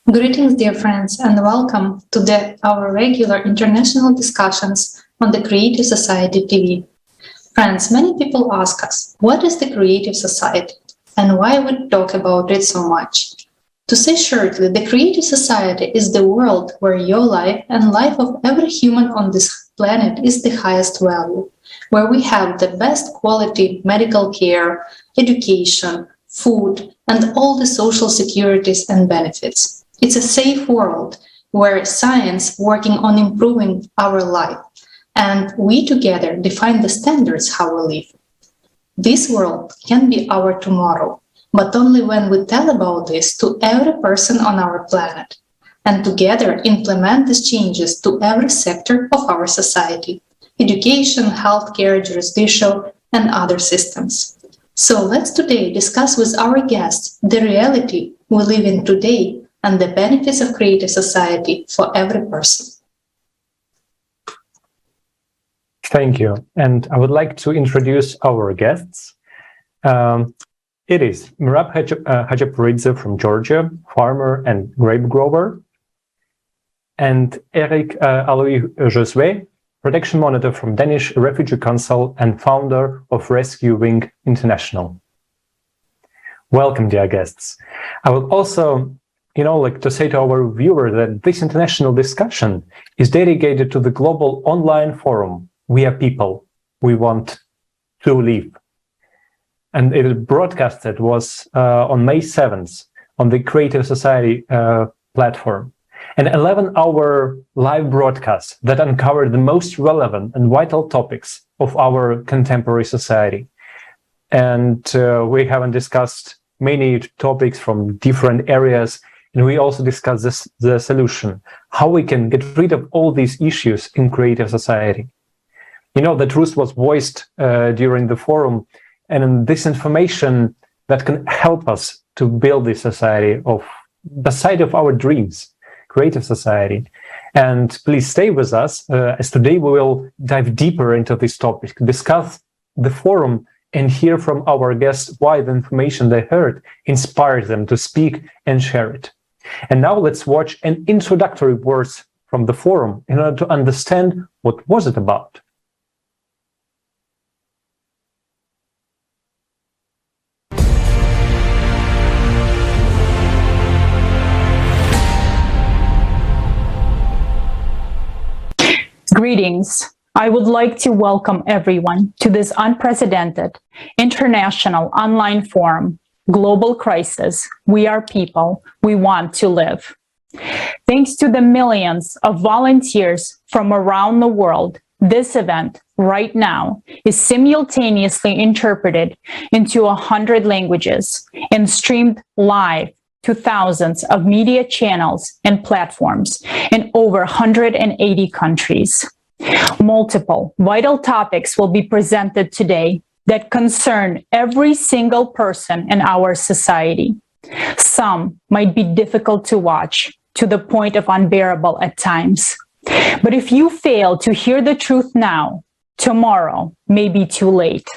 Greetings, dear friends, and welcome to our regular international discussions on the Creative Society TV. Friends, many people ask us, what is the Creative Society and why we talk about it so much? To say shortly, the Creative Society is the world where your life and life of every human on this planet is the highest value, where we have the best quality medical care, education, food, and all the social securities and benefits. It's a safe world where science working on improving our life, and we together define the standards how we live. This world can be our tomorrow, but only when we tell about this to every person on our planet, and together implement these changes to every sector of our society: education, healthcare, judicial, and other systems. So let's today discuss with our guests the reality we live in today and the benefits of Creative Society for every person. Thank you. And I would like to introduce our guests. It is Merab Khachapuridze from Georgia, farmer and grape grower, and Erick Aloise, protection monitor from Danish Refugee Council and founder of Rescue Wing International. Welcome, dear guests. I would also like to say to our viewer that this international discussion is dedicated to the global online forum, We Are People, We Want to Live. And it was on May 7th on the Creative Society platform. An 11-hour live broadcast that uncovered the most relevant and vital topics of our contemporary society. And we haven't discussed many topics from different areas. And we also discussed the solution, how we can get rid of all these issues in Creative Society. The truth was voiced during the forum, and this information that can help us to build this society of the side of our dreams, Creative Society. And please stay with us, as today we will dive deeper into this topic, discuss the forum, and hear from our guests why the information they heard inspired them to speak and share it. And now let's watch an introductory words from the forum in order to understand what was it about. Greetings. I would like to welcome everyone to this unprecedented international online forum, Global Crisis, We Are People, We Want to Live. Thanks to the millions of volunteers from around the world, this event right now is simultaneously interpreted into 100 languages and streamed live to thousands of media channels and platforms in over 180 countries. Multiple vital topics will be presented today that concern every single person in our society. Some might be difficult to watch to the point of unbearable at times. But if you fail to hear the truth now, tomorrow may be too late.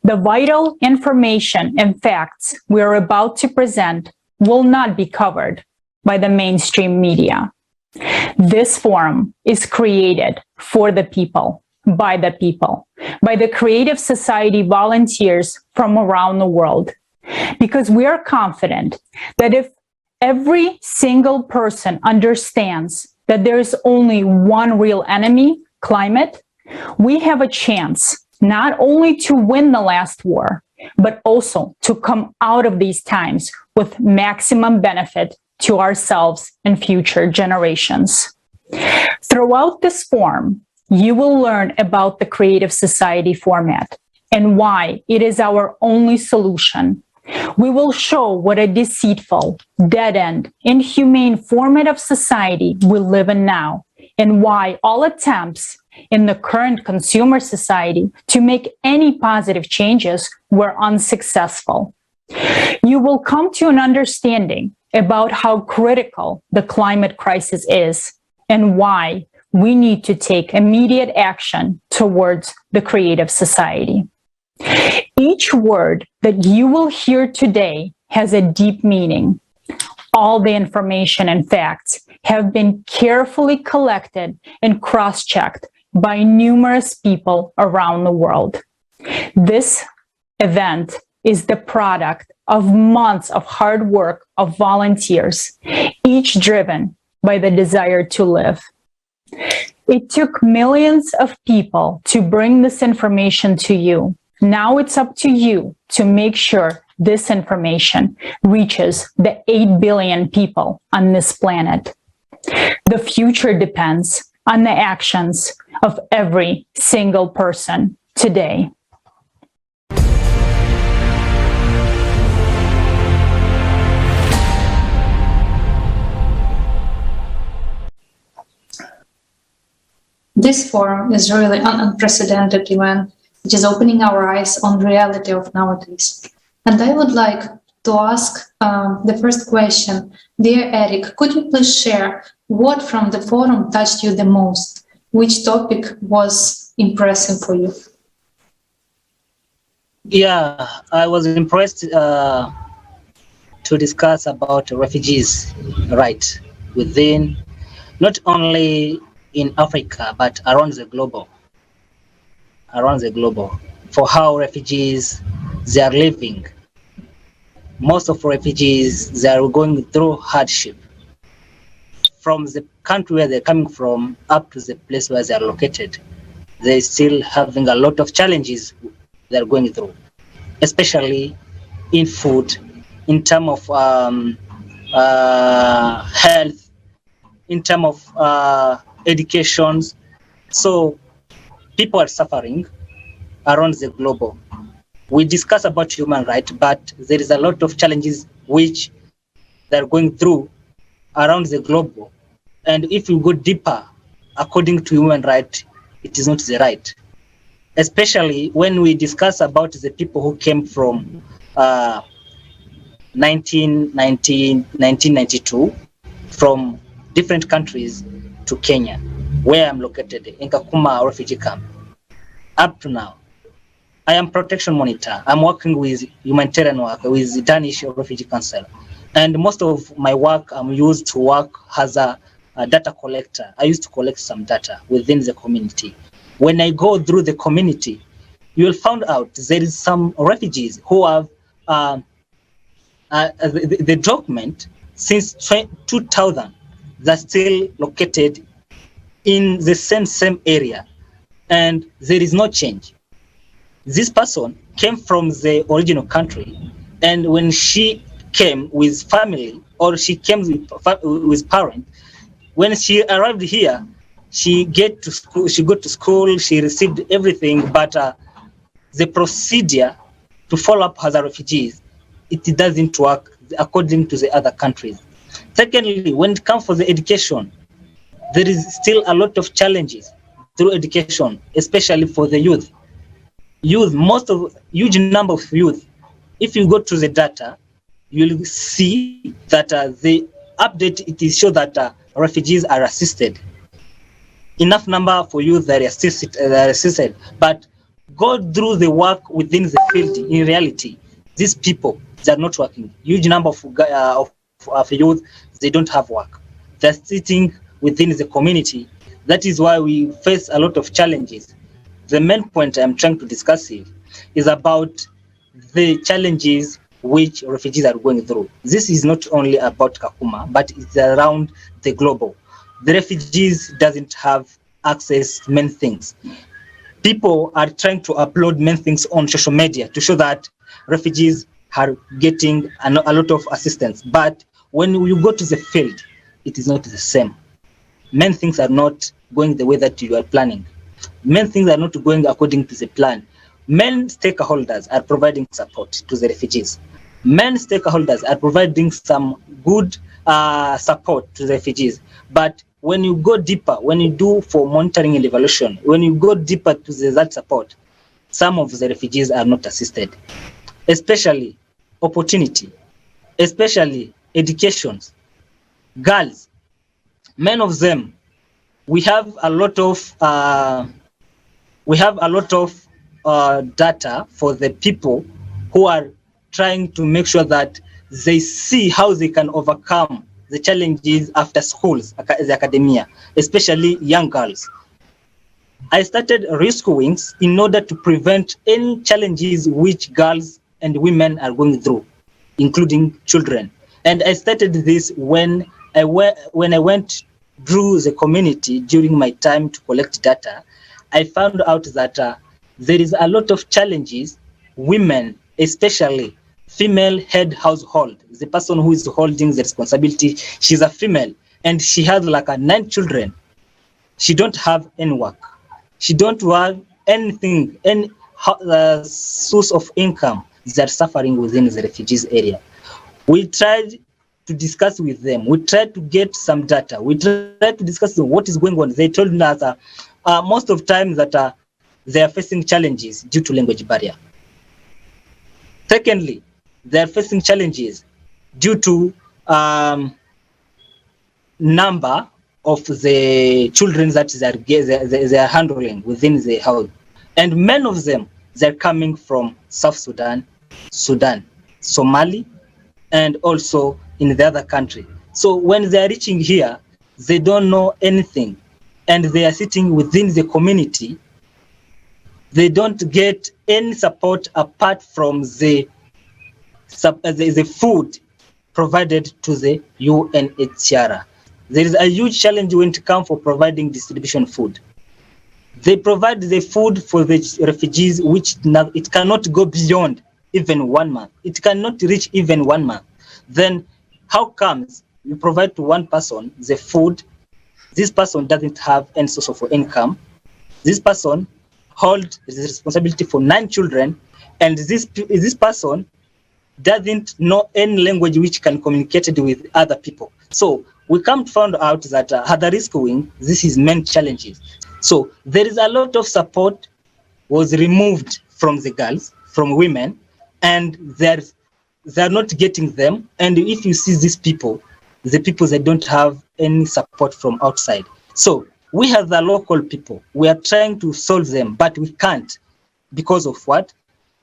The vital information and facts we are about to present will not be covered by the mainstream media. This forum is created for the people, by the Creative Society volunteers from around the world, because we are confident that if every single person understands that there is only one real enemy, climate, we have a chance not only to win the last war, but also to come out of these times with maximum benefit to ourselves and future generations. Throughout this forum, you will learn about the Creative Society format and why it is our only solution. We will show what a deceitful, dead-end, inhumane format of society we live in now, and why all attempts in the current consumer society to make any positive changes were unsuccessful. You will come to an understanding about how critical the climate crisis is and why we need to take immediate action towards the Creative Society. Each word that you will hear today has a deep meaning. All the information and facts have been carefully collected and cross-checked by numerous people around the world. This event is the product of months of hard work of volunteers, each driven by the desire to live. It took millions of people to bring this information to you. Now it's up to you to make sure this information reaches the 8 billion people on this planet. The future depends on the actions of every single person today. This forum is really an unprecedented event, which is opening our eyes on the reality of nowadays. And I would like to ask the first question. Dear Erick, could you please share what from the forum touched you the most? Which topic was impressive for you? Yeah, I was impressed to discuss about refugees' right within, not only in Africa, but around the globe, for how refugees, they are living. Most of refugees, they are going through hardship from the country where they're coming from up to the place where they are located. They're still having a lot of challenges they're going through, especially in food, in terms of health, in terms of education. So people are suffering around the globe. We discuss about human rights, but there is a lot of challenges which they're going through around the globe. And if you go deeper, according to human rights, it is not the right. Especially when we discuss about the people who came from 1992 from different countries to Kenya, where I'm located in Kakuma refugee camp. Up to now, I am protection monitor. I'm working with humanitarian work with the Danish Refugee Council. And most of my work, I'm used to work as a data collector. I used to collect some data within the community. When I go through the community, you will find out there is some refugees who have the document since 2000 that's still located in the same area, and there is no change. This person came from the original country, and when she came with family or she came with parents, when she arrived here, she got to school, she received everything, but the procedure to follow up as a refugee, it doesn't work according to the other countries. Secondly, when it comes for the education, there is still a lot of challenges through education, especially for the youth. Huge number of youth, if you go to the data, you'll see that the update, it is show that refugees are assisted. Enough number for youth that are assisted, but go through the work within the field. In reality, these people, they are not working. Huge number of youth, they don't have work. They're sitting within the community. That is why we face a lot of challenges. The main point I'm trying to discuss here is about the challenges which refugees are going through. This is not only about Kakuma, but it's around the global. The refugees doesn't have access to many things. People are trying to upload many things on social media to show that refugees are getting a lot of assistance. But when you go to the field, it is not the same. Many things are not going the way that you are planning. Many things are not going according to the plan. Many stakeholders are providing support to the refugees. Many stakeholders are providing some good support to the refugees. But when you go deeper, when you do for monitoring and evaluation, when you go deeper to that support, some of the refugees are not assisted, especially opportunity, especially education, girls. Many of them, we have a lot of data for the people who are trying to make sure that they see how they can overcome the challenges after schools, the academia, especially young girls. I started Risk Wings in order to prevent any challenges which girls and women are going through, including children. And I started this when I went through the community during my time to collect data. I found out that there is a lot of challenges, women, especially female head household, the person who is holding the responsibility, she's a female and she has like 9 children. She don't have any work. She don't have anything, any source of income. They're suffering within the refugees area. We tried to discuss with them. We tried to get some data. We tried to discuss what is going on. They told us that most of the time that they are facing challenges due to language barrier. Secondly, they are facing challenges due to number of the children that they are handling within the house. And many of them, they're coming from South Sudan, Somali, and also in the other country. So when they are reaching here, they don't know anything. And they are sitting within the community. They don't get any support apart from the food provided to the UNHCR. There is a huge challenge when it comes for providing distribution food. They provide the food for the refugees, which it cannot go beyond even 1 month. It cannot reach even 1 month. Then how comes you provide to one person the food? This person doesn't have any source of income. This person holds the responsibility for 9 children, and this person doesn't know any language which can communicate with other people. So we come to find out that at the Risk Wing, this is main challenges. So there is a lot of support was removed from the girls, from women, and they're not getting them. And if you see these people, the people that don't have any support from outside. So we have the local people. We are trying to solve them, but we can't because of what?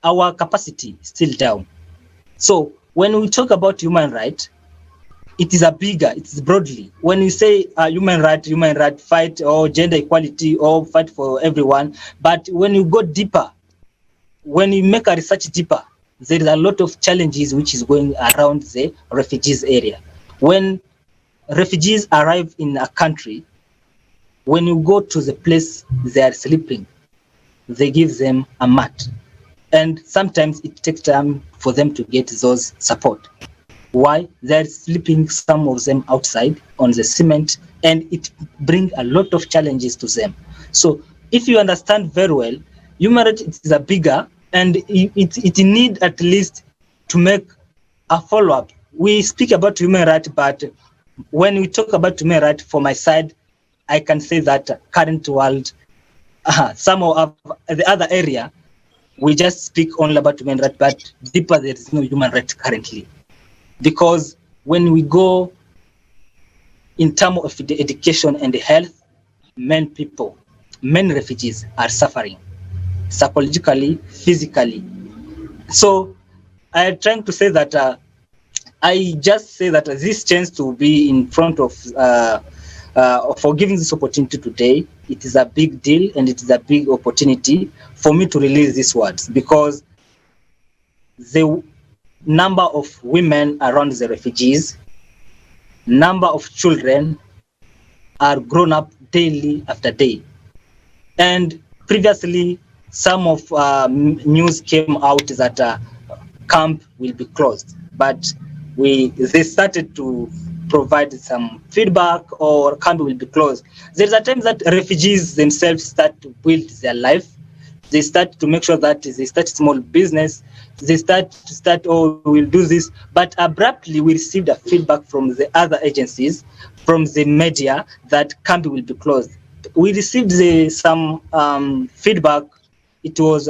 Our capacity is still down. So when we talk about human rights, it is it's broadly. When you say human right fight or gender equality or fight for everyone, but when you go deeper, when you make a research deeper, there is a lot of challenges which is going around the refugees area. When refugees arrive in a country, when you go to the place they are sleeping, they give them a mat. And sometimes it takes time for them to get those support. Why? They're sleeping, some of them outside on the cement, and it brings a lot of challenges to them. So if you understand very well, human rights is a bigger, and it need at least to make a follow-up. We speak about human rights, but when we talk about human rights, for my side, I can say that current world, some of the other area, we just speak only about human rights, but deeper there is no human rights currently. Because when we go in terms of the education and the health, many refugees are suffering psychologically, physically. So I'm trying to say that I just say that this chance to be in front of for giving this opportunity today, it is a big deal and it is a big opportunity for me to release these words, because the number of women around the refugees, number of children are grown up daily after day. And previously, some of news came out that camp will be closed, but they started to provide some feedback or camp will be closed. There's a time that refugees themselves start to build their life. They start to make sure that they start small business. They start, oh, we'll do this. But abruptly, we received a feedback from the other agencies, from the media, that camp will be closed. We received some feedback. It was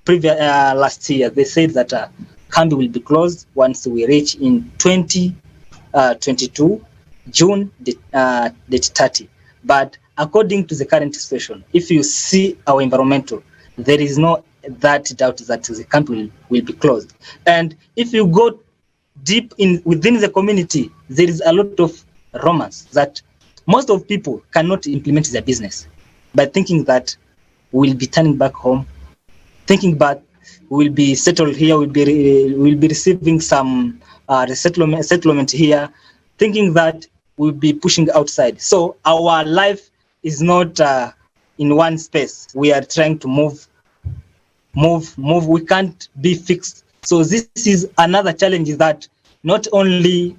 last year. They said that camp will be closed once we reach in 2022, June date 30. But according to the current situation, if you see our environmental, there is no that doubt that the camp will be closed. And if you go deep in within the community, there is a lot of romance that most of people cannot implement their business by thinking that we'll be turning back home, thinking that we'll be settled here, we'll be receiving some settlement here, thinking that we'll be pushing outside. So our life is not in one space. We are trying to move. We can't be fixed. So this is another challenge that not only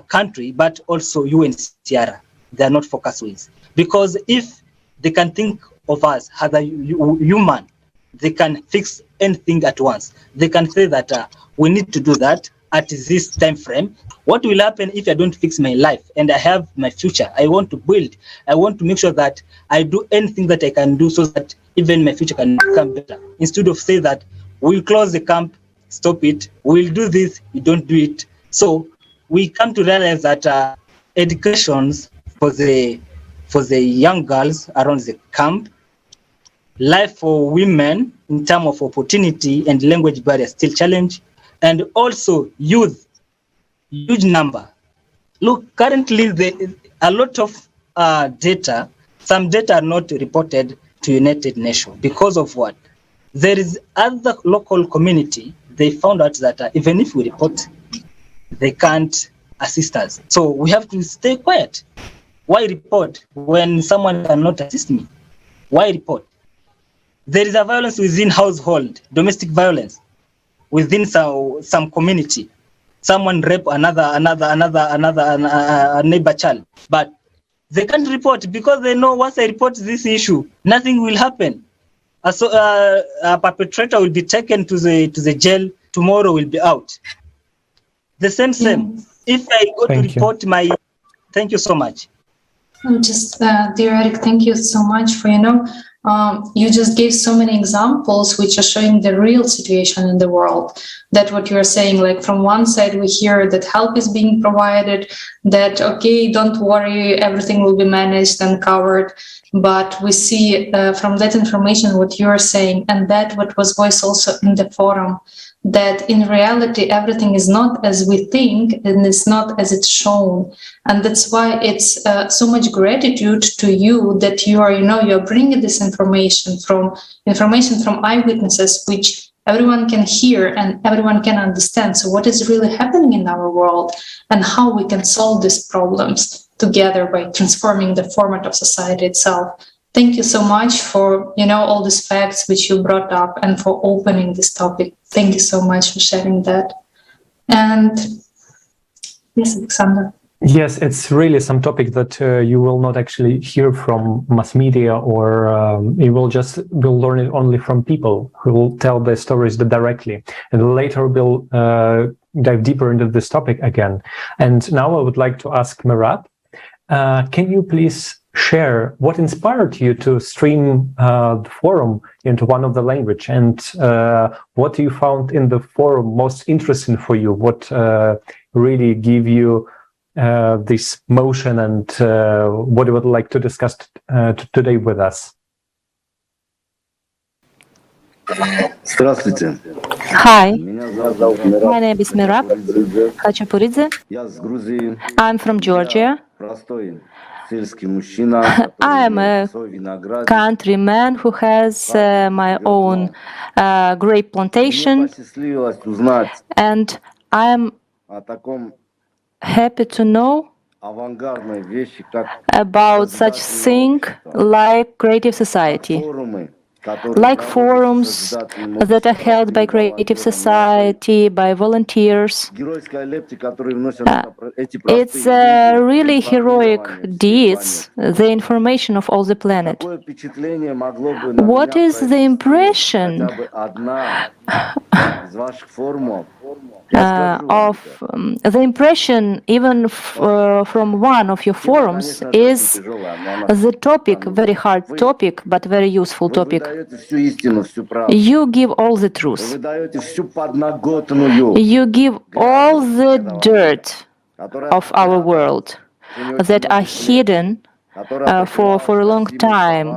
country, but also UNHCR, they are not focused with. Because if they can think of us as a human, they can fix anything at once. They can say that we need to do that at this time frame. What will happen if I don't fix my life and I have my future? I want to build. I want to make sure that I do anything that I can do so that even my future can become better. Instead of say that we'll close the camp, stop it, we'll do this, you don't do it. So we come to realize that educations for the young girls around the camp, life for women in terms of opportunity and language barrier still challenge, and also youth, huge number. Look, currently a lot of data, some data are not reported to United Nations because of what? There is other local community, they found out that even if we report, they can't assist us. So we have to stay quiet. Why report when someone cannot assist me? Why report? There is a violence within household, domestic violence within some community. Someone rape another neighbor child, but they can't report because they know once I report this issue, nothing will happen. So a perpetrator will be taken to the jail. Tomorrow will be out. The same. If I go to report my, thank you so much. Just, dear Eric, thank you so much for, you just gave so many examples which are showing the real situation in the world. That what you're saying, like from one side we hear that help is being provided, that, okay, don't worry, everything will be managed and covered. But we see from that information what you're saying, and that what was voiced also in the forum, that in reality everything is not as we think and it's not as it's shown. And that's why it's so much gratitude to you that you are, you're bringing this information from eyewitnesses, which everyone can hear and everyone can understand. So what is really happening in our world and how we can solve these problems together by transforming the format of society itself. Thank you so much for, all these facts which you brought up and for opening this topic. Thank you so much for sharing that. And yes, Alexander. Yes, it's really some topic that you will not actually hear from mass media, or you will learn it only from people who will tell their stories directly. And later we'll dive deeper into this topic again. And now I would like to ask Merab, can you please share what inspired you to stream the forum into one of the language, and what you found in the forum most interesting for you? What really gave you this motion, and what you would like to discuss today with us? Здравствуйте. Hi, my name is Merab, Khachapuridze. I'm from Georgia. I am a countryman who has my own grape plantation, and I am happy to know about such thing like Creative Society, like forums that are held by Creative Society, by volunteers. It's really heroic deeds, the information of all the planet. What is the impression the impression even from one of your forums is the topic, very hard topic, but very useful topic. You give all the truth. You give all the dirt of our world that are hidden for a long time.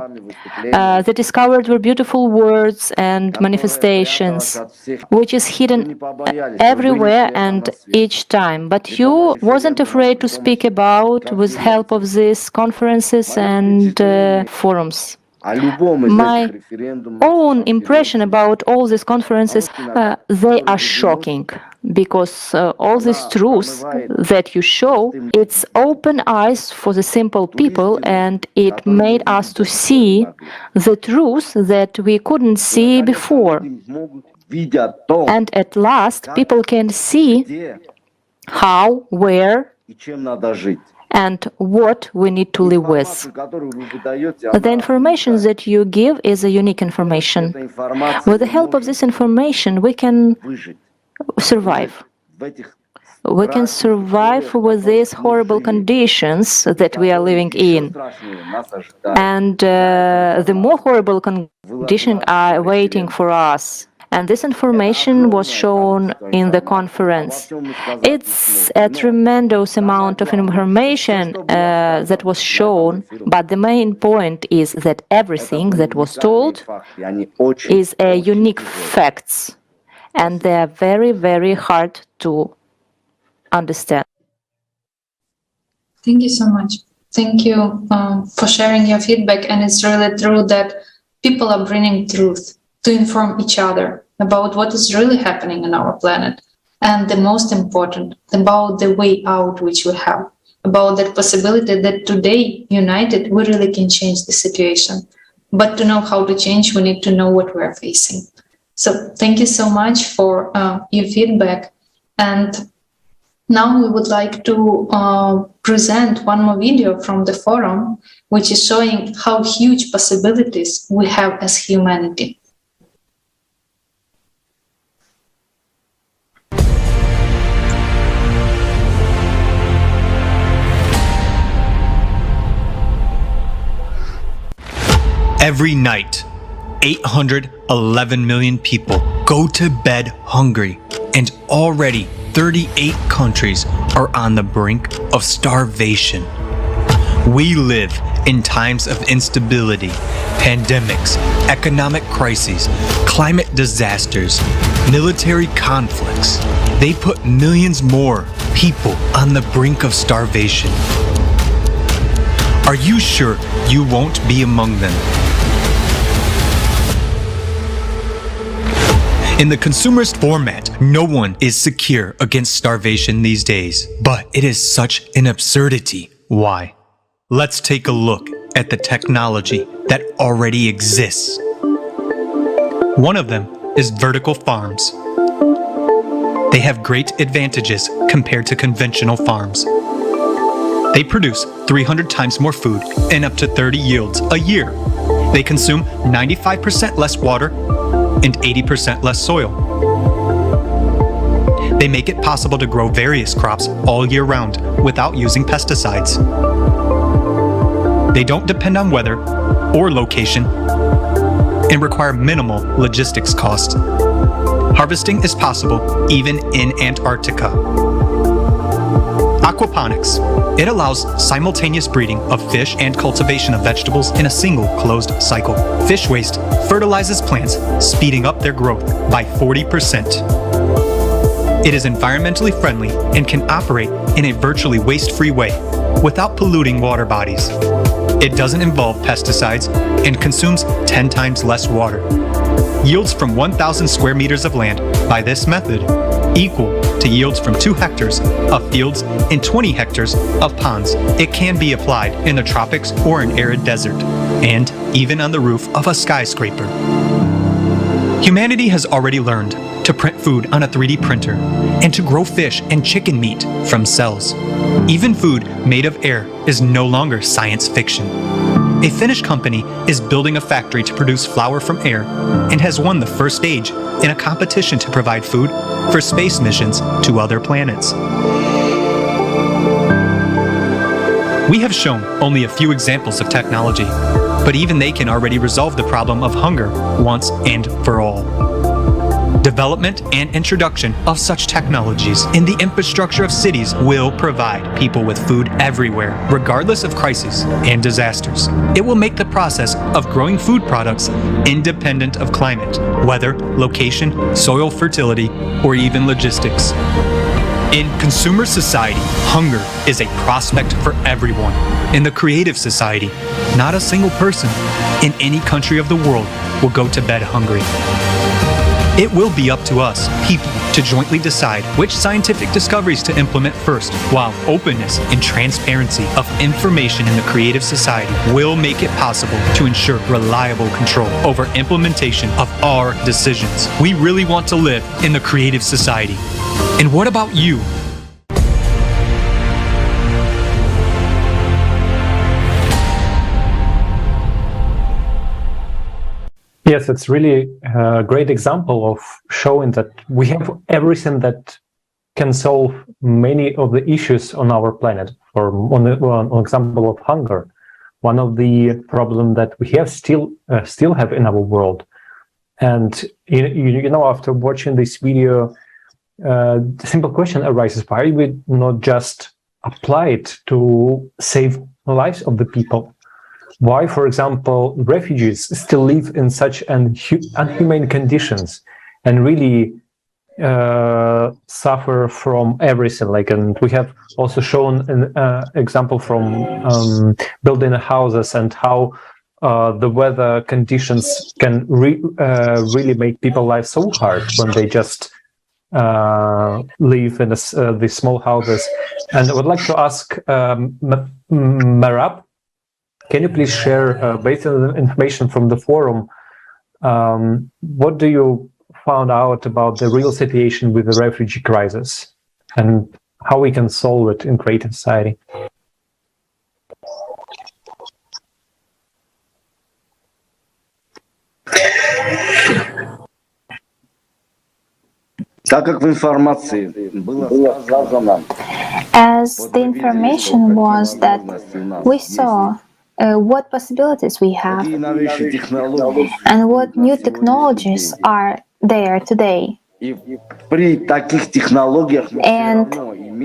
They discovered were beautiful words and manifestations, which is hidden everywhere and each time. But you wasn't afraid to speak about with help of these conferences and forums. My own impression about all these conferences, they are shocking, because all these truths that you show, it's open eyes for the simple people, and it made us to see the truth that we couldn't see before. And at last, people can see how, where, and what we need to live with. The information that you give is a unique information. With the help of this information, we can survive. We can survive with these horrible conditions that we are living in. And the more horrible conditions are waiting for us. And this information was shown in the conference. It's a tremendous amount of information that was shown, but the main point is that everything that was told is a unique facts, and they are very, very hard to understand. Thank you so much. Thank you for sharing your feedback. And it's really true that people are bringing truth to inform each other about what is really happening on our planet. And the most important, about the way out which we have, about that possibility that today, united, we really can change the situation. But to know how to change, we need to know what we are facing. So thank you so much for your feedback. And now we would like to present one more video from the forum, which is showing how huge possibilities we have as humanity. Every night, 811 million people go to bed hungry, and already 38 countries are on the brink of starvation. We live in times of instability, pandemics, economic crises, climate disasters, military conflicts. They put millions more people on the brink of starvation. Are you sure you won't be among them? In the consumerist format, no one is secure against starvation these days. But it is such an absurdity. Why? Let's take a look at the technology that already exists. One of them is vertical farms. They have great advantages compared to conventional farms. They produce 300 times more food and up to 30 yields a year. They consume 95% less water and 80% less soil. They make it possible to grow various crops all year round without using pesticides. They don't depend on weather or location and require minimal logistics costs. Harvesting is possible even in Antarctica. Aquaponics. It allows simultaneous breeding of fish and cultivation of vegetables in a single closed cycle. Fish waste fertilizes plants, speeding up their growth by 40%. It is environmentally friendly and can operate in a virtually waste-free way without polluting water bodies. It doesn't involve pesticides and consumes 10 times less water. Yields from 1,000 square meters of land by this method equal to yields from 2 hectares of fields and 20 hectares of ponds. It can be applied in the tropics or an arid desert, and even on the roof of a skyscraper. Humanity has already learned to print food on a 3D printer and to grow fish and chicken meat from cells. Even food made of air is no longer science fiction. A Finnish company is building a factory to produce flour from air and has won the first stage in a competition to provide food for space missions to other planets. We have shown only a few examples of technology, but even they can already resolve the problem of hunger once and for all. Development and introduction of such technologies in the infrastructure of cities will provide people with food everywhere, regardless of crises and disasters. It will make the process of growing food products independent of climate, weather, location, soil fertility, or even logistics. In consumer society, hunger is a prospect for everyone. In the creative society, not a single person in any country of the world will go to bed hungry. It will be up to us, people, to jointly decide which scientific discoveries to implement first, while openness and transparency of information in the creative society will make it possible to ensure reliable control over implementation of our decisions. We really want to live in the creative society. And what about you? Yes, it's really a great example of showing that we have everything that can solve many of the issues on our planet. For one example of hunger, one of the problems that we have still have in our world. And you know, after watching this video, the simple question arises: why we not just apply it to save the lives of the people? Why, for example, refugees still live in such inhumane conditions and really suffer from everything? And we have also shown an example from building houses and how the weather conditions can really make people's lives so hard when they just live in these small houses. And I would like to ask Merab, can you please share, based on the information from the forum, what do you found out about the real situation with the refugee crisis and how we can solve it in creative society? As the information was that we saw what possibilities we have and what new technologies are there today. And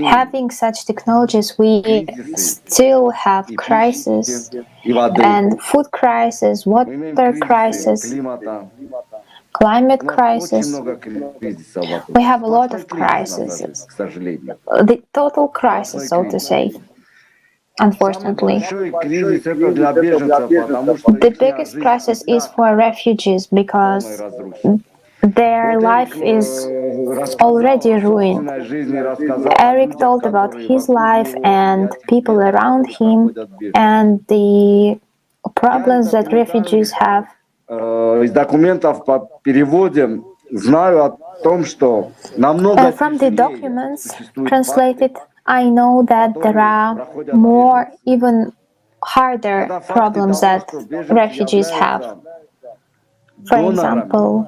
having such technologies, we still have crisis and food crisis, water crisis, climate crisis. We have a lot of crises, the total crisis, so to say. Unfortunately, the biggest crisis is for refugees because their life is already ruined. Erick told about his life and people around him and the problems that refugees have. From the documents translated, I know that there are more, even harder problems that refugees have. For example,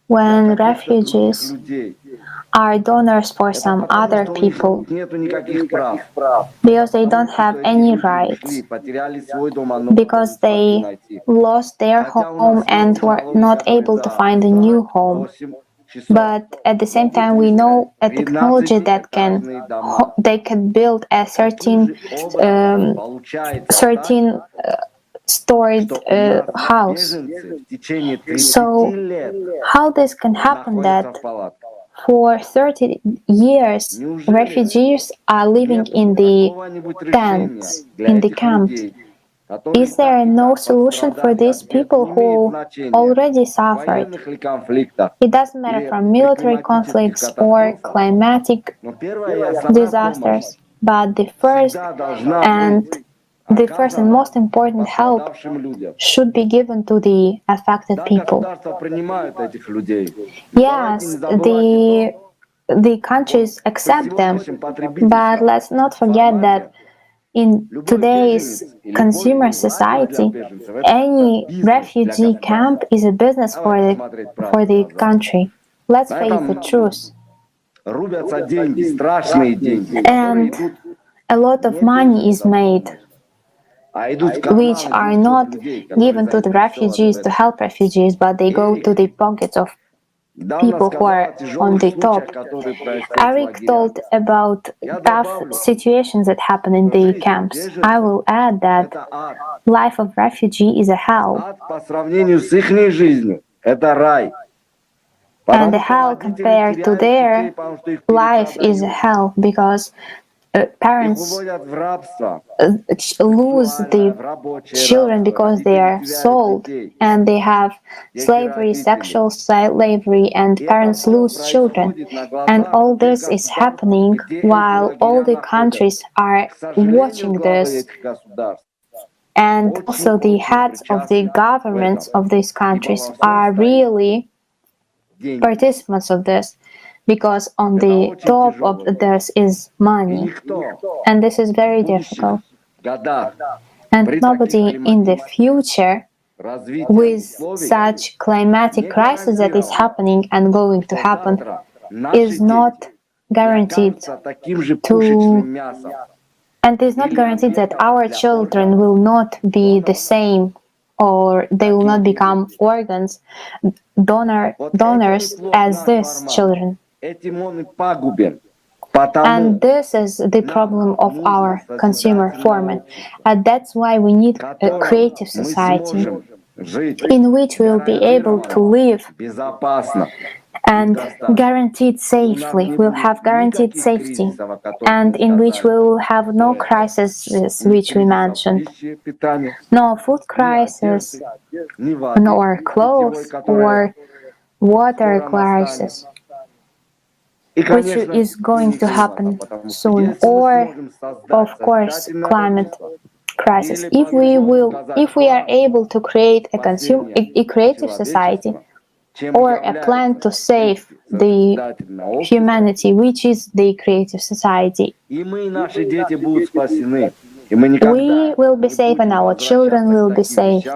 when refugees are donors for some other people, because they don't have any rights, because they lost their home and were not able to find a new home. But at the same time, we know a technology that they can build a 13 storied house. So how this can happen that for 30 years refugees are living in the tents, in the camps? Is there no solution for these people who already suffered? It doesn't matter from military conflicts or climatic disasters, but the first and most important help should be given to the affected people. Yes, the countries accept them, but let's not forget that in today's consumer society, any refugee camp is a business for the country. Let's face the truth. And a lot of money is made, which are not given to the refugees to help refugees, but they go to the pockets of people who are on the top. Erick told about tough situations that happen in the camps. I will add that life of refugee is a hell. And the hell compared to their life is a hell because parents lose the children because they are sold, and they have slavery, sexual slavery, and parents lose children. And all this is happening while all the countries are watching this. And also the heads of the governments of these countries are really participants of this, because on the top of this is money, and this is very difficult. And nobody in the future, with such climatic crisis that is happening and going to happen, is not guaranteed to, and is not guaranteed that our children will not be the same, or they will not become donors as these children. And this is the problem of our consumer format. And that's why we need a creative society in which we'll be able to live and guaranteed safely. We'll have guaranteed safety, and in which we will have no crises which we mentioned. No food crisis, nor clothes or water crisis, which is going to happen soon, or of course climate crisis. If we are able to create a creative society, or a plan to save the humanity, which is the creative society, we will be safe and our children will be safe.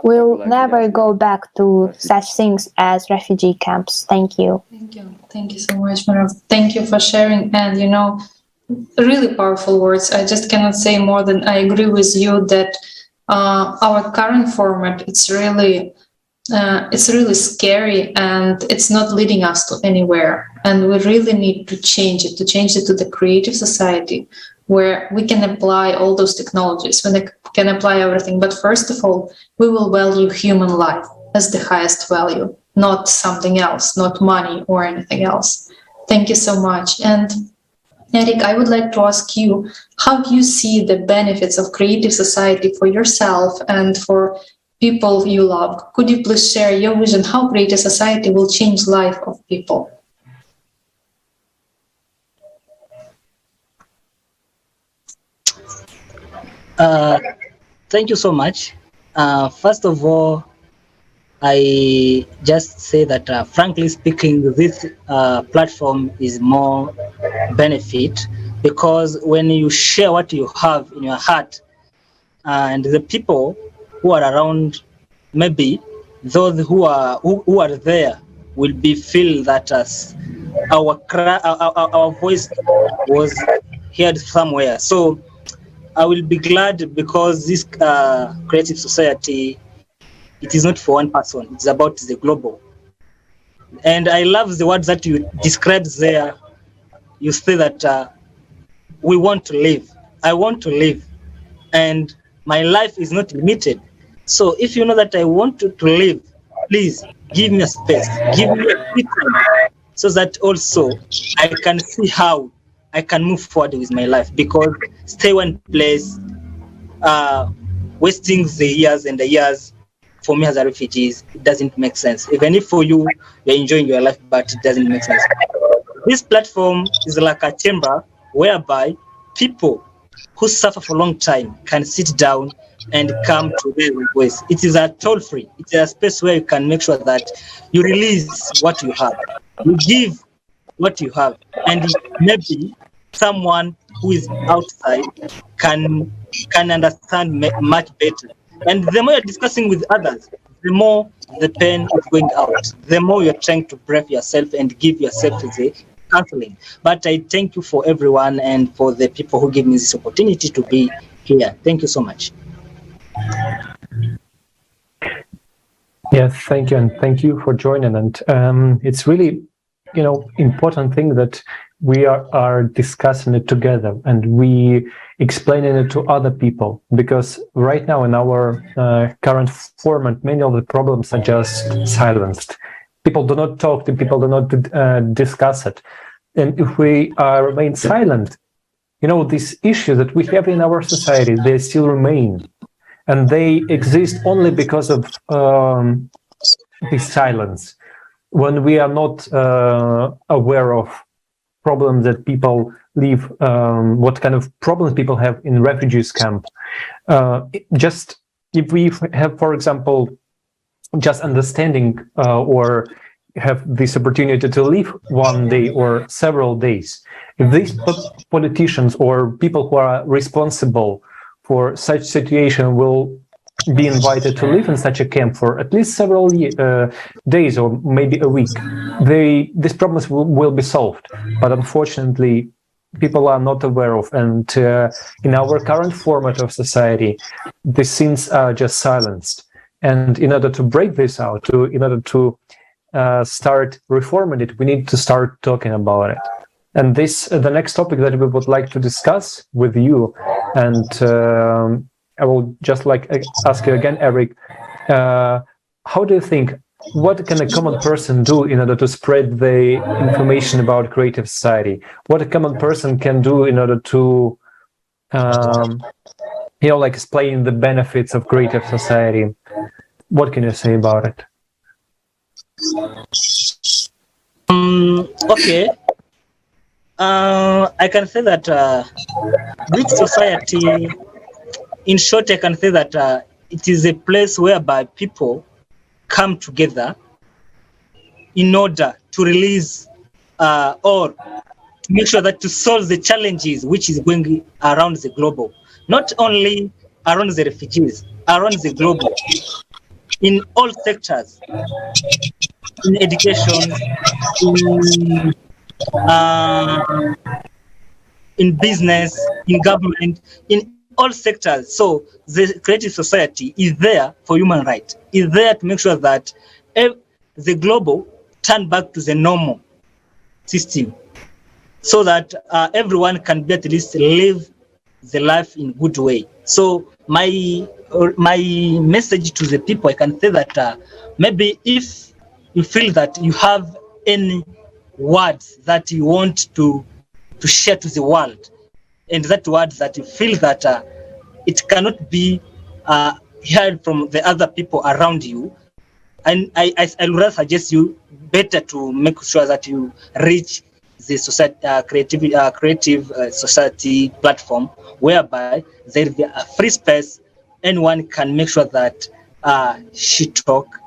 We'll never go back to such things as refugee camps. Thank you. Thank you so much, Merab. Thank you for sharing, and really powerful words. I just cannot say more than I agree with you that our current format, it's really scary, and it's not leading us to anywhere. And we really need to change it to the creative society where we can apply all those technologies, when they can apply everything. But first of all, we will value human life as the highest value, not something else, not money or anything else. Thank you so much. And Erick, I would like to ask you, how do you see the benefits of creative society for yourself and for people you love? Could you please share your vision how creative society will change life of people? Thank you so much. First of all, I just say that frankly speaking, this platform is more benefit, because when you share what you have in your heart, and the people who are around, maybe those who are there will be feel that our voice was heard somewhere. So I will be glad, because this creative society, it is not for one person, it's about the global. And I love the words that you described there. You say that we want to live. I want to live, and my life is not limited. So if you know that I want to live, please give me a space, give me a free time, so that also I can see how I can move forward with my life. Because stay one place, wasting the years and the years, for me as a refugee, it doesn't make sense. Even if for you, you're enjoying your life, but it doesn't make sense. This platform is like a chamber whereby people who suffer for a long time can sit down and come to their voice. It is a toll-free. It's a space where you can make sure that you release what you have, you give what you have, and maybe someone who is outside can understand much better. And the more you're discussing with others, the more the pain is going out, the more you're trying to brave yourself and give yourself the counseling. But I thank you for everyone and for the people who gave me this opportunity to be here. Thank you so much. Yes, thank you, and thank you for joining. And it's really, important thing that we are discussing it together and we explaining it to other people, because right now in our current format, many of the problems are just silenced. People do not talk, people do not discuss it. And if we remain silent, these issues that we have in our society, they still remain. And they exist only because of this silence. When we are not aware of problems that people live, what kind of problems people have in refugees camp. Just if we have, for example, just understanding or have this opportunity to live one day or several days, if these politicians or people who are responsible for such situation will be invited to live in such a camp for at least several days or maybe a week, these problems will be solved. But unfortunately, people are not aware of, and in our current format of society, these things are just silenced. And in order to break this out, in order to start reforming it, we need to start talking about it. And this, the next topic that we would like to discuss with you, and I will just ask you again, Erick, how do you think, what can a common person do in order to spread the information about creative society? What a common person can do in order to, explain the benefits of creative society? What can you say about it? Okay. I can say that Greek society, in short, I can say that it is a place whereby people come together in order to release or to make sure that to solve the challenges which is going around the global, not only around the refugees, around the global, in all sectors, in education, in business, in government, in all sectors. So the creative society is there for human rights, is there to make sure that the global turn back to the normal system, so that everyone can be at least live the life in good way. So my message to the people, I can say that maybe if you feel that you have any words that you want to share to the world, and that words that you feel that it cannot be heard from the other people around you, and I would rather suggest you better to make sure that you reach the society, creative society platform, whereby there will be a free space. Anyone can make sure that she talk.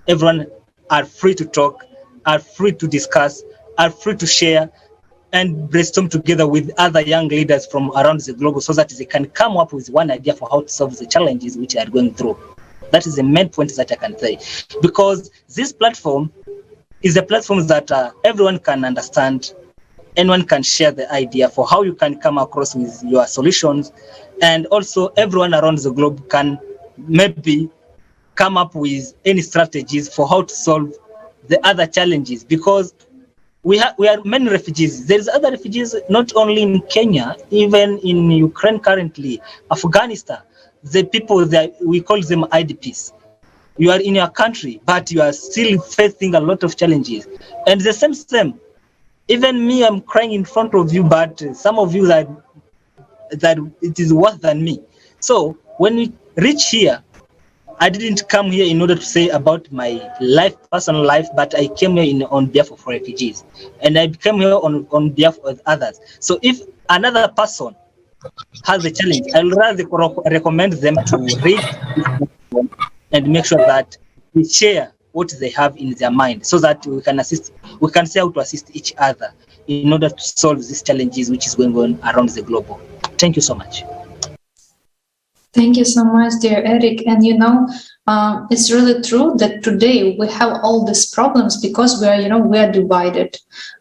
Everyone are free to talk, are free to discuss, are free to share, and brainstorm together with other young leaders from around the globe, so that they can come up with one idea for how to solve the challenges which they are going through. That is the main point that I can say, because this platform is a platform that everyone can understand, anyone can share the idea for how you can come across with your solutions, and also everyone around the globe can maybe come up with any strategies for how to solve the other challenges, because we are many refugees. There's other refugees not only in Kenya, even in Ukraine currently, Afghanistan. The people that we call them IDPs. You are in your country, but you are still facing a lot of challenges. And the same. Even me, I'm crying in front of you, but some of you that it is worse than me. So when we reach here, I didn't come here in order to say about my life, personal life, but I came here on behalf of refugees, and I came here on behalf of others. So if another person has a challenge, I would rather recommend them to read and make sure that we share what they have in their mind, so that we can see how to assist each other in order to solve these challenges which is going on around the globe. Thank you so much. Thank you so much, dear Erick. And it's really true that today we have all these problems because we are divided.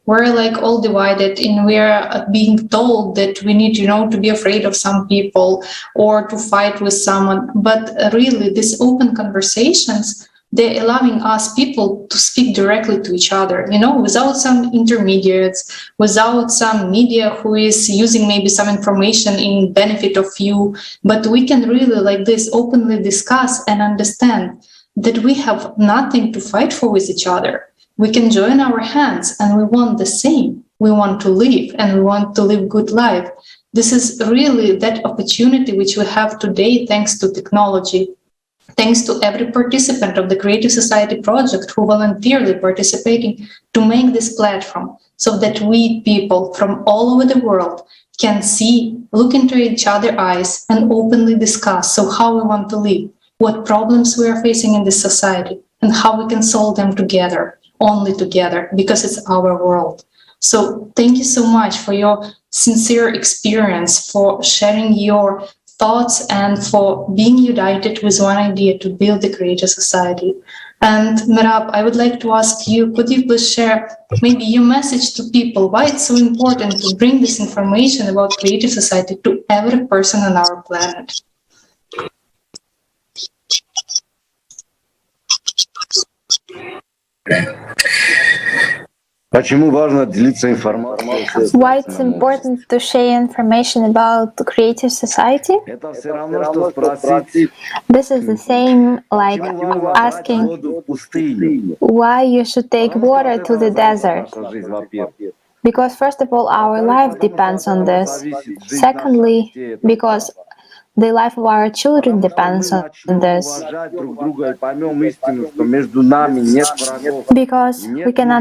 We're all divided, and we are being told that we need, to be afraid of some people or to fight with someone. But really, these open conversations They're allowing us people to speak directly to each other, without some intermediates, without some media who is using maybe some information in benefit of you. But we can really like this openly discuss and understand that we have nothing to fight for with each other. We can join our hands and we want the same. We want to live and we want to live good life. This is really that opportunity which we have today thanks to technology, thanks to every participant of the Creative Society project who voluntarily participating to make this platform so that we people from all over the world can see, look into each other's eyes and openly discuss how we want to live, what problems we are facing in this society and how we can solve them together, only together, because it's our world. So thank you so much for your sincere experience, for sharing your thoughts and for being united with one idea to build the Creative Society. And Merab, I would like to ask you, could you please share maybe your message to people, why it's so important to bring this information about Creative Society to every person on our planet? Why it's important to share information about the Creative Society? This is the same like asking why you should take water to the desert. Because first of all, our life depends on this. Secondly, because the life of our children depends on this. Because we can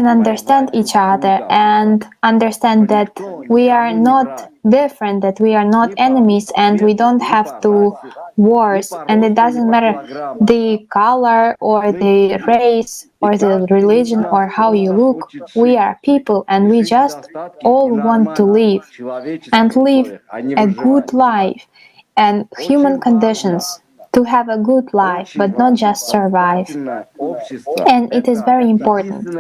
understand each other and understand that we are not different, that we are not enemies, and we don't have to wars. And it doesn't matter the color or the race or the religion or how you look. We are people, and we just all want to live and live a good life. And human conditions to have a good life, but not just survive. And it is very important.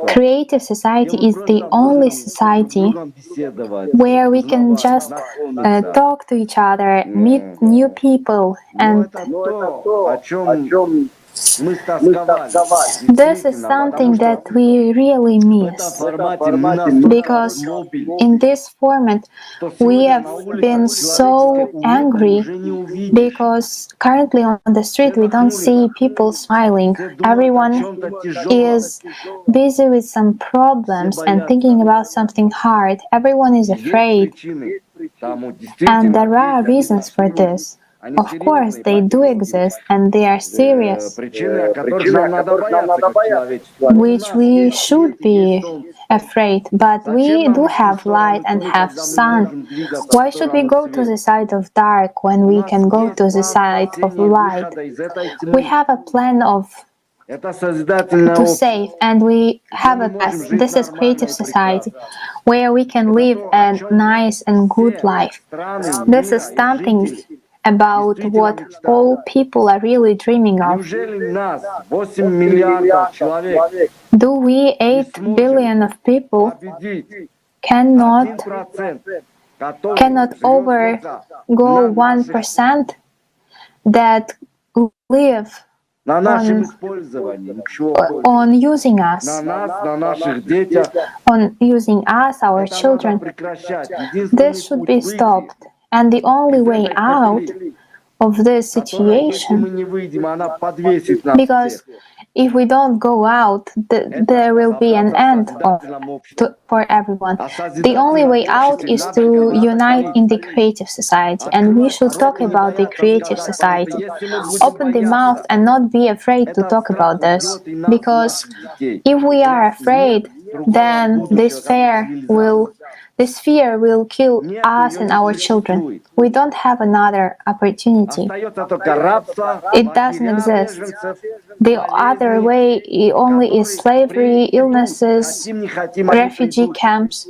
Creative Society is the only society where we can just talk to each other, meet new people, and this is something that we really miss, because in this format we have been so angry because currently on the street we don't see people smiling. Everyone is busy with some problems and thinking about something hard. Everyone is afraid, and there are reasons for this. Of course, they do exist and they are serious, which we should be afraid, but we do have light and have sun. Why should we go to the side of dark when we can go to the side of light? We have a plan to save, and we have a path. This is Creative Society, where we can live a nice and good life. This is something about what all people are really dreaming of. Do we 8 billion of people cannot overgo 1% that live on using us, our children? This should be stopped. And the only way out of this situation, because if we don't go out, there will be an end for everyone. The only way out is to unite in the Creative Society, and we should talk about the Creative Society. Open the mouth and not be afraid to talk about this, because if we are afraid, then this fear will kill us and our children. We don't have another opportunity. It doesn't exist. The other way only is slavery, illnesses, refugee camps.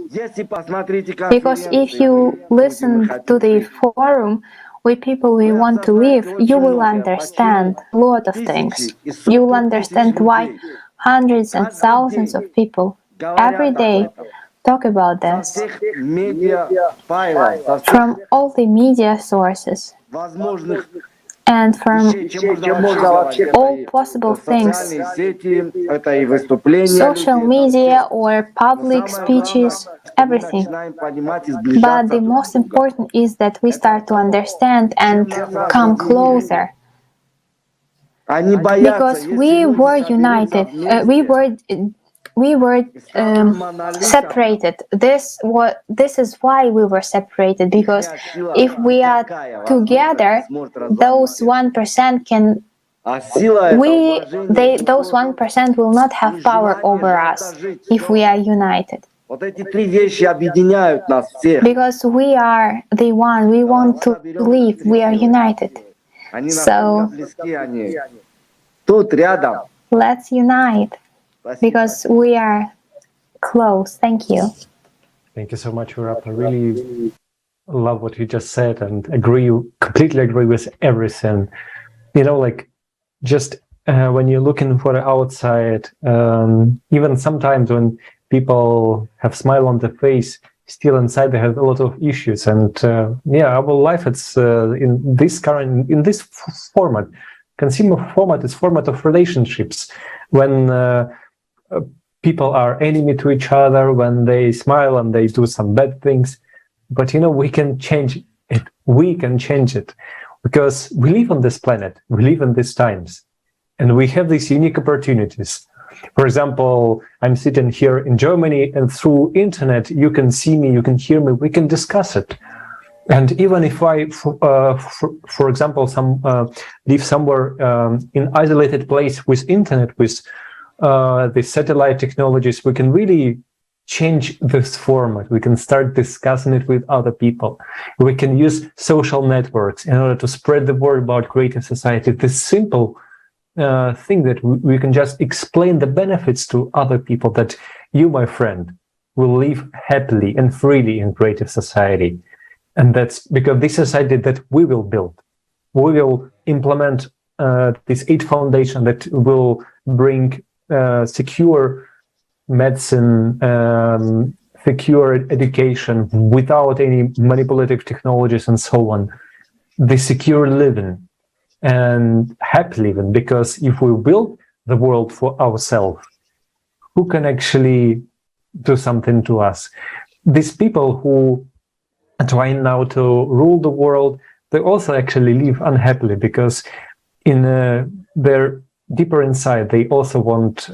Because if you listen to the forum with people we want to live, you will understand a lot of things. You will understand why hundreds and thousands of people every day talk about this from all the media sources and from all possible things, social media or public speeches, everything. But the most important is that we start to understand and come closer. Because we were united, we were separated. This is why we were separated. Because if we are together, those 1% can. Those 1% will not have power over us if we are united. Because we are the one. We want to live. We are united. So let's unite, because we are close. Thank you. Thank you so much, YRAP. I really love what you just said and completely agree with everything. You know, like just when you're looking for the outside, even sometimes when people have smile on their face, still inside they have a lot of issues. And our life, it's in this format, consumer format, is format of relationships. When people are enemy to each other, when they smile and they do some bad things. But you know, we can change it. We can change it because we live on this planet. We live in these times, and we have these unique opportunities. For example, I'm sitting here in Germany, and through internet, you can see me, you can hear me, we can discuss it. And even if I, for example, live somewhere in isolated place with internet, with the satellite technologies, we can really change this format. We can start discussing it with other people. We can use social networks in order to spread the word about creative society. This simple thing that we can just explain the benefits to other people, that you, my friend, will live happily and freely in creative society. And that's because this society that we will build. We will implement this 8 foundation that will bring secure medicine, secure education without any manipulative technologies and so on. The secure living and happy living, because if we build the world for ourselves, who can actually do something to us? These people who are trying now to rule the world, they also actually live unhappily, because in their deeper inside, they also want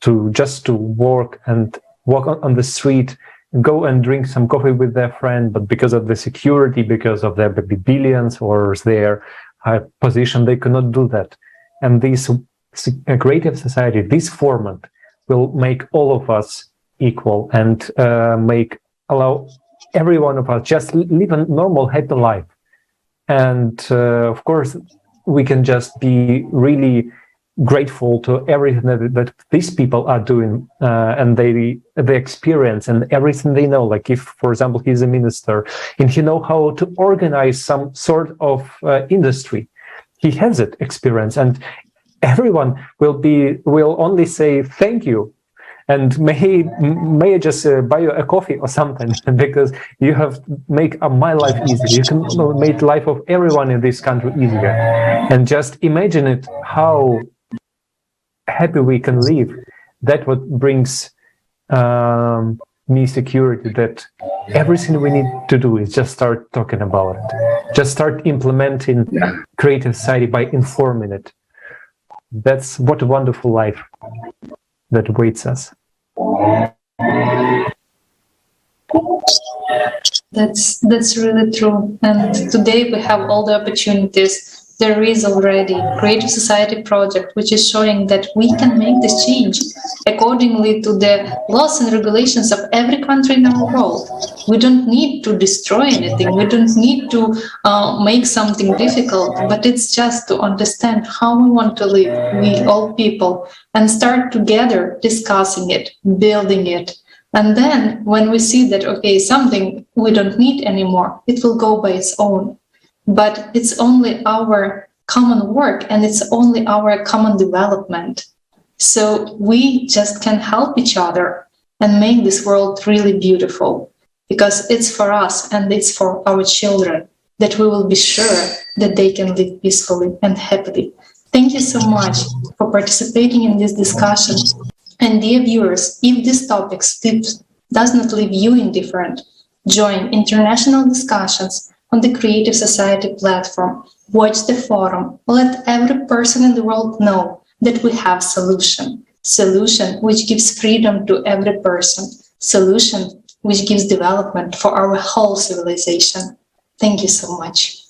to walk on the street, go and drink some coffee with their friend, but because of the security, because of their billions or their high position, they cannot do that. And this creative society, this format, will make all of us equal and allow every one of us just live a normal, happy life. And of course, we can just be really grateful to everything that these people are doing, and they experience and everything they know. Like if, for example, he's a minister and he knows how to organize some sort of industry, he has that experience, and everyone will only say thank you. And may I just buy you a coffee or something, because you have made my life easier. You can make life of everyone in this country easier. And just imagine it, how happy we can live. That what brings me security, that everything we need to do is just start talking about it. Just start implementing creative society by informing it. That's what a wonderful life that awaits us. That's really true. And today we have all the opportunities. There is already Creative Society project, which is showing that we can make this change accordingly to the laws and regulations of every country in our world. We don't need to destroy anything. We don't need to make something difficult, but it's just to understand how we want to live, we all people, and start together discussing it, building it. And then when we see that, okay, something we don't need anymore, it will go by its own. But it's only our common work, and it's only our common development. So we just can help each other and make this world really beautiful, because it's for us and it's for our children. that we will be sure that they can live peacefully and happily. Thank you so much for participating in this discussion. And dear viewers, if this topic does not leave you indifferent, join international discussions on the Creative Society platform. Watch the forum. Let every person in the world know that we have solution which gives freedom to every person, solution which gives development for our whole civilization. Thank you so much.